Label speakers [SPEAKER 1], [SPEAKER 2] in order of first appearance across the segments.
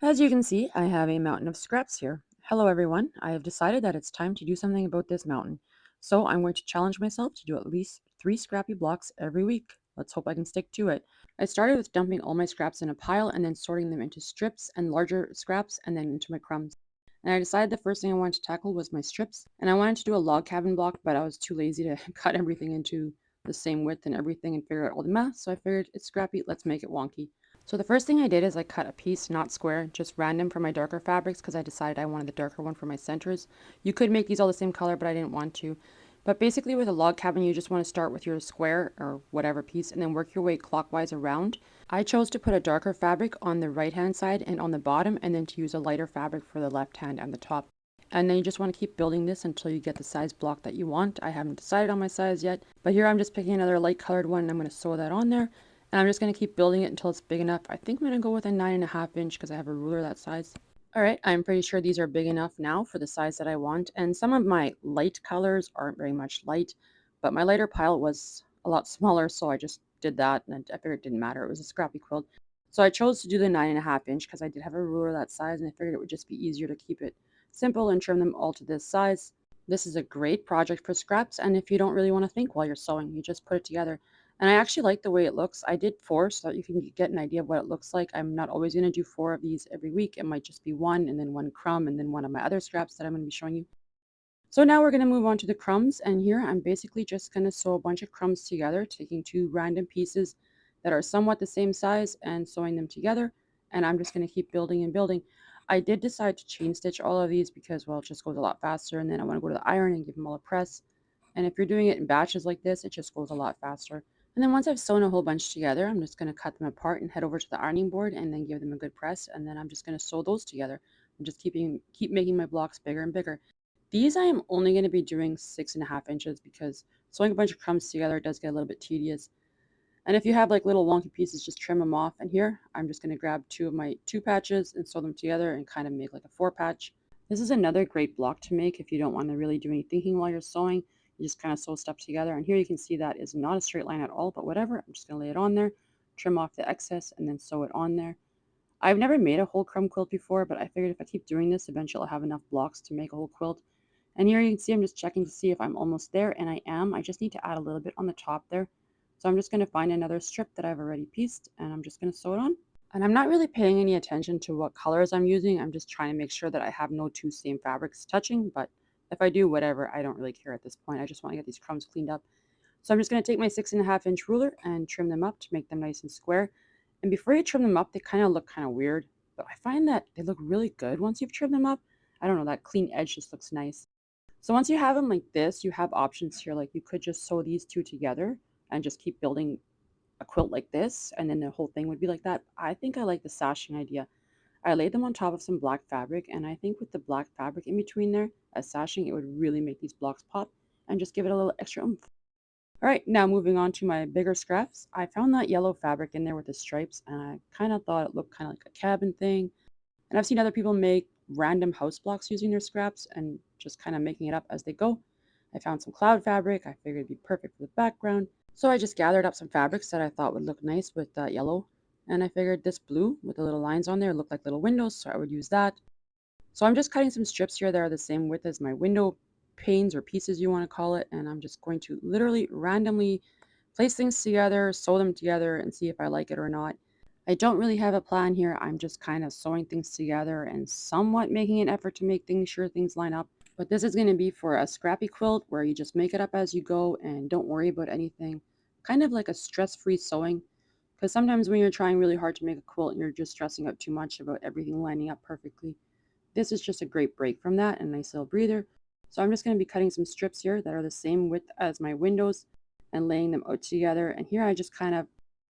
[SPEAKER 1] As you can see, I have a mountain of scraps here. Hello everyone, I have decided that it's time to do something about this mountain. So I'm going to challenge myself to do at least 3 scrappy blocks every week. Let's hope I can stick to it. I started with dumping all my scraps in a pile and then sorting them into strips and larger scraps and then into my crumbs. And I decided the first thing I wanted to tackle was my strips. And I wanted to do a log cabin block, but I was too lazy to cut everything into the same width and everything and figure out all the math. So I figured it's scrappy, let's make it wonky. So the first thing I did is I cut a piece, not square, just random for my darker fabrics because I decided I wanted the darker one for my centers. You could make these all the same color, but I didn't want to. But basically with a log cabin, you just want to start with your square or whatever piece and then work your way clockwise around. I chose to put a darker fabric on the right hand side and on the bottom and then to use a lighter fabric for the left hand and the top. And then you just want to keep building this until you get the size block that you want. I haven't decided on my size yet, but here I'm just picking another light colored one and I'm going to sew that on there. And I'm just going to keep building it until it's big enough. I think I'm going to go with a 9.5 inch because I have a ruler that size. All right, I'm pretty sure these are big enough now for the size that I want. And some of my light colors aren't very much light, but my lighter pile was a lot smaller, so I just did that and I figured it didn't matter. It was a scrappy quilt. So I chose to do the 9.5 inch because I did have a ruler that size and I figured it would just be easier to keep it simple and trim them all to this size. This is a great project for scraps, and if you don't really want to think while you're sewing, you just put it together. And I actually like the way it looks. I did 4 so that you can get an idea of what it looks like. I'm not always going to do 4 of these every week. It might just be one and then one crumb and then one of my other scraps that I'm going to be showing you. So now we're going to move on to the crumbs. And here I'm basically just going to sew a bunch of crumbs together, taking 2 random pieces that are somewhat the same size and sewing them together. And I'm just going to keep building and building. I did decide to chain stitch all of these because, well, it just goes a lot faster. And then I want to go to the iron and give them all a press. And if you're doing it in batches like this, it just goes a lot faster. And then once I've sewn a whole bunch together, I'm just going to cut them apart and head over to the ironing board and then give them a good press. And then I'm just going to sew those together. I'm just keep making my blocks bigger and bigger. These I am only going to be doing 6.5 inches because sewing a bunch of crumbs together does get a little bit tedious. And if you have like little wonky pieces, just trim them off. And here, I'm just going to grab 2 of my 2 patches and sew them together and kind of make like a 4 patch. This is another great block to make if you don't want to really do any thinking while you're sewing. You just kind of sew stuff together. And here you can see that is not a straight line at all, but whatever. I'm just going to lay it on there, trim off the excess, and then sew it on there. I've never made a whole crumb quilt before, but I figured if I keep doing this, eventually I'll have enough blocks to make a whole quilt. And here you can see I'm just checking to see if I'm almost there, and I am. I just need to add a little bit on the top there. So I'm just going to find another strip that I've already pieced, and I'm just going to sew it on. And I'm not really paying any attention to what colors I'm using. I'm just trying to make sure that I have no 2 same fabrics touching, but if I do, whatever, I don't really care at this point. I just want to get these crumbs cleaned up. So I'm just going to take my 6.5 inch ruler and trim them up to make them nice and square. And before you trim them up, they kind of look kind of weird, but I find that they look really good once you've trimmed them up. I don't know, that clean edge just looks nice. So once you have them like this, you have options here. Like you could just sew these 2 together and just keep building a quilt like this, and then the whole thing would be like that. I think I like the sashing idea. I laid them on top of some black fabric, and I think with the black fabric in between there as sashing, it would really make these blocks pop and just give it a little extra oomph. All right, now moving on to my bigger scraps. I found that yellow fabric in there with the stripes, and I kind of thought it looked kind of like a cabin thing. And I've seen other people make random house blocks using their scraps and just kind of making it up as they go. I found some cloud fabric. I figured it'd be perfect for the background. So I just gathered up some fabrics that I thought would look nice with that yellow. And I figured this blue with the little lines on there looked like little windows, so I would use that. So I'm just cutting some strips here that are the same width as my window panes or pieces you want to call it. And I'm just going to literally randomly place things together, sew them together, and see if I like it or not. I don't really have a plan here. I'm just kind of sewing things together and somewhat making an effort to make things sure things line up. But this is going to be for a scrappy quilt where you just make it up as you go and don't worry about anything. Kind of like a stress-free sewing. Because sometimes when you're trying really hard to make a quilt and you're just stressing out too much about everything lining up perfectly, this is just a great break from that and a nice little breather. So I'm just going to be cutting some strips here that are the same width as my windows and laying them out together. And here I just kind of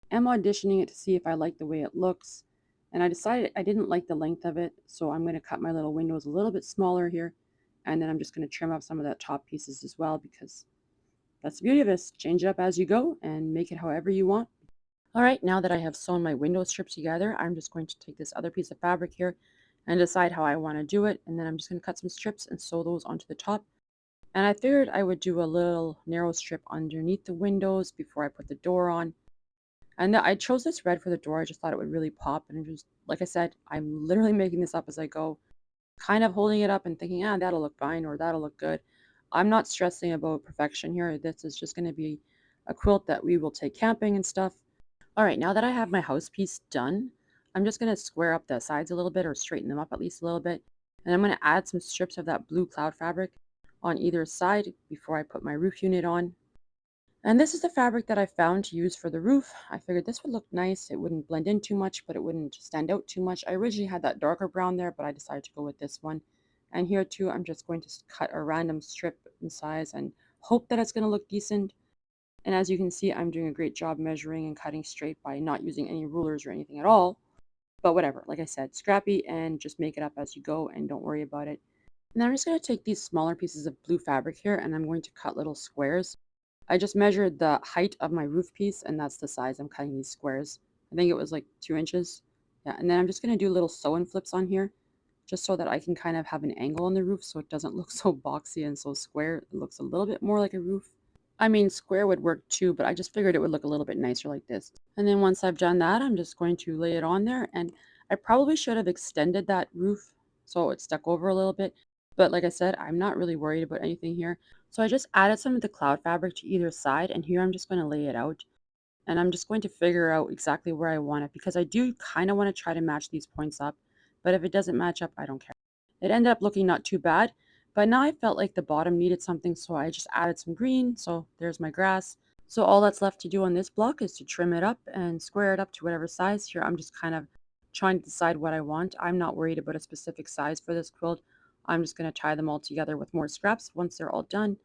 [SPEAKER 1] am auditioning it to see if I like the way it looks. And I decided I didn't like the length of it, so I'm going to cut my little windows a little bit smaller here. And then I'm just going to trim off some of that top pieces as well because that's the beauty of this. Change it up as you go and make it however you want. All right, now that I have sewn my window strip together, I'm just going to take this other piece of fabric here and decide how I want to do it. And then I'm just going to cut some strips and sew those onto the top. And I figured I would do a little narrow strip underneath the windows before I put the door on. And I chose this red for the door. I just thought it would really pop. And just like I said, I'm literally making this up as I go, kind of holding it up and thinking, ah, that'll look fine or that'll look good. I'm not stressing about perfection here. This is just going to be a quilt that we will take camping and stuff. All right, now that I have my house piece done, I'm just going to square up the sides a little bit or straighten them up at least a little bit. And I'm going to add some strips of that blue cloud fabric on either side before I put my roof unit on. And this is the fabric that I found to use for the roof. I figured this would look nice. It wouldn't blend in too much, but it wouldn't stand out too much. I originally had that darker brown there, but I decided to go with this one. And here too, I'm just going to cut a random strip in size and hope that it's going to look decent. And as you can see, I'm doing a great job measuring and cutting straight by not using any rulers or anything at all. But whatever, like I said, scrappy and just make it up as you go and don't worry about it. And I'm just going to take these smaller pieces of blue fabric here and I'm going to cut little squares. I just measured the height of my roof piece and that's the size I'm cutting these squares. I think it was like 2 inches. Yeah, and then I'm just going to do little sew-in flips on here just so that I can kind of have an angle on the roof so it doesn't look so boxy and so square. It looks a little bit more like a roof. I mean, square would work too, but I just figured it would look a little bit nicer like this. And then once I've done that, I'm just going to lay it on there. And I probably should have extended that roof so it stuck over a little bit. But like I said, I'm not really worried about anything here. So I just added some of the cloud fabric to either side. And here I'm just going to lay it out. And I'm just going to figure out exactly where I want it because I do kind of want to try to match these points up. But if it doesn't match up, I don't care. It ended up looking not too bad, but now I felt like the bottom needed something, so I just added some green. So there's my grass. So all that's left to do on this block is to trim it up and square it up to whatever size. Here I'm just kind of trying to decide what I want. I'm not worried about a specific size for this quilt. I'm just going to tie them all together with more scraps once they're all done.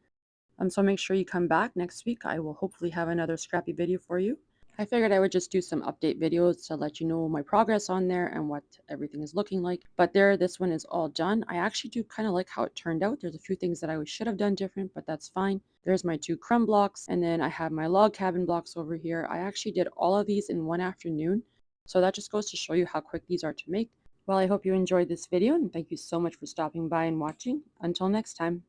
[SPEAKER 1] So make sure you come back next week. I will hopefully have another scrappy video for you. I figured I would just do some update videos to let you know my progress on there and what everything is looking like. But there, this one is all done. I actually do kind of like how it turned out. There's a few things that I should have done different, but that's fine. There's my two crumb blocks, and then I have my log cabin blocks over here. I actually did all of these in one afternoon. So that just goes to show you how quick these are to make. Well, I hope you enjoyed this video, and thank you so much for stopping by and watching. Until next time.